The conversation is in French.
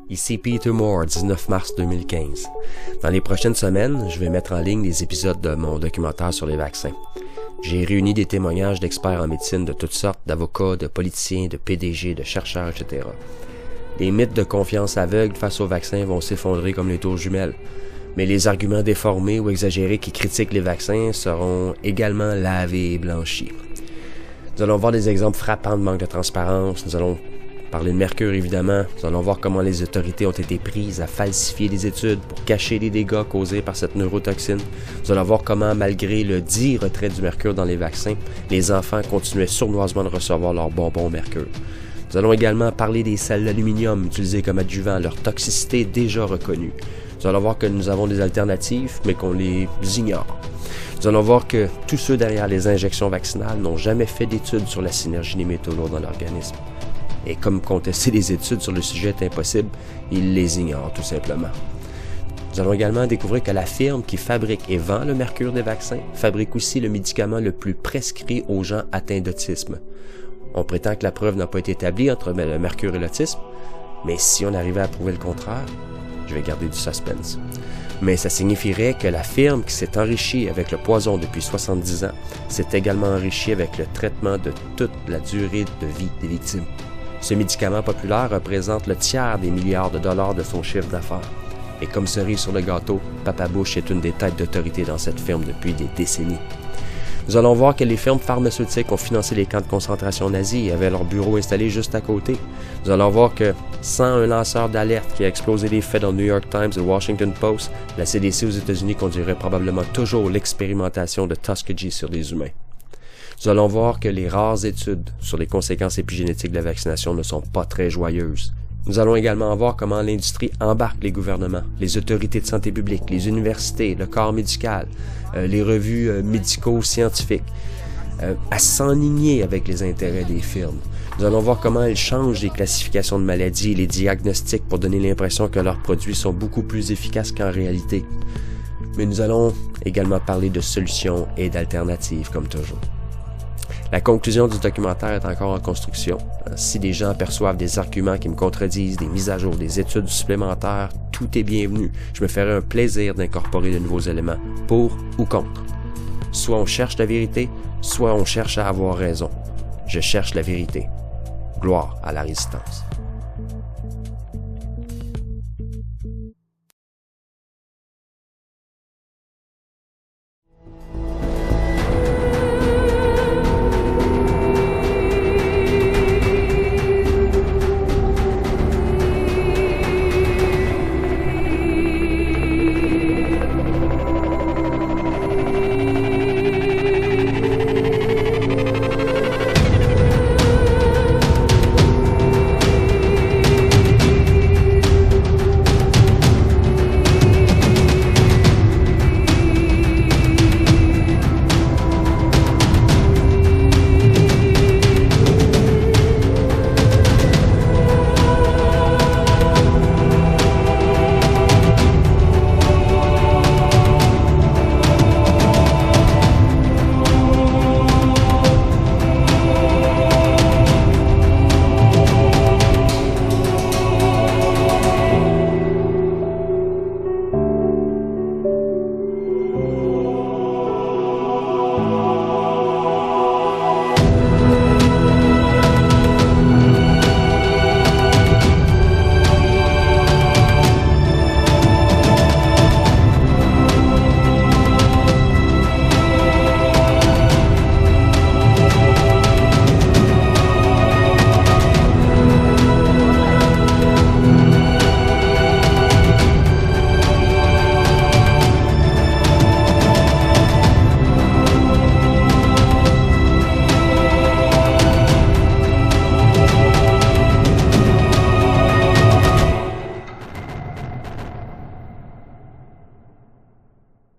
Ici Peter Moore, 19 mars 2015. Dans les prochaines semaines, je vais mettre en ligne les épisodes de mon documentaire sur les vaccins. J'ai réuni des témoignages d'experts en médecine de toutes sortes, d'avocats, de politiciens, de PDG, de chercheurs, etc. Les mythes de confiance aveugle face aux vaccins vont s'effondrer comme les tours jumelles. Mais les arguments déformés ou exagérés qui critiquent les vaccins seront également lavés et blanchis. Nous allons voir des exemples frappants de manque de transparence. Nous allons parler de mercure, évidemment. Nous allons voir comment les autorités ont été prises à falsifier les études pour cacher les dégâts causés par cette neurotoxine. Nous allons voir comment, malgré le dit retrait du mercure dans les vaccins, les enfants continuaient sournoisement de recevoir leurs bonbons au mercure. Nous allons également parler des sels d'aluminium utilisés comme adjuvants, leur toxicité déjà reconnue. Nous allons voir que nous avons des alternatives, mais qu'on les ignore. Nous allons voir que tous ceux derrière les injections vaccinales n'ont jamais fait d'études sur la synergie des métaux lourds dans l'organisme. Et comme contester les études sur le sujet est impossible, ils les ignorent tout simplement. Nous allons également découvrir que la firme qui fabrique et vend le mercure des vaccins fabrique aussi le médicament le plus prescrit aux gens atteints d'autisme. On prétend que la preuve n'a pas été établie entre le mercure et l'autisme, mais si on arrivait à prouver le contraire, je vais garder du suspense. Mais ça signifierait que la firme qui s'est enrichie avec le poison depuis 70 ans s'est également enrichie avec le traitement de toute la durée de vie des victimes. Ce médicament populaire représente le tiers des milliards de dollars de son chiffre d'affaires. Et comme cerise sur le gâteau, Papa Bush est une des têtes d'autorité dans cette firme depuis des décennies. Nous allons voir que les firmes pharmaceutiques ont financé les camps de concentration nazis et avaient leurs bureaux installés juste à côté. Nous allons voir que, sans un lanceur d'alerte qui a explosé les faits dans le New York Times et le Washington Post, la CDC aux États-Unis conduirait probablement toujours l'expérimentation de Tuskegee sur des humains. Nous allons voir que les rares études sur les conséquences épigénétiques de la vaccination ne sont pas très joyeuses. Nous allons également voir comment l'industrie embarque les gouvernements, les autorités de santé publique, les universités, le corps médical, les revues médico-scientifiques, à s'enligner avec les intérêts des firmes. Nous allons voir comment elles changent les classifications de maladies et les diagnostics pour donner l'impression que leurs produits sont beaucoup plus efficaces qu'en réalité. Mais nous allons également parler de solutions et d'alternatives, comme toujours. La conclusion du documentaire est encore en construction. Si des gens perçoivent des arguments qui me contredisent, des mises à jour, des études supplémentaires, tout est bienvenu. Je me ferai un plaisir d'incorporer de nouveaux éléments, pour ou contre. Soit on cherche la vérité, soit on cherche à avoir raison. Je cherche la vérité. Gloire à la résistance.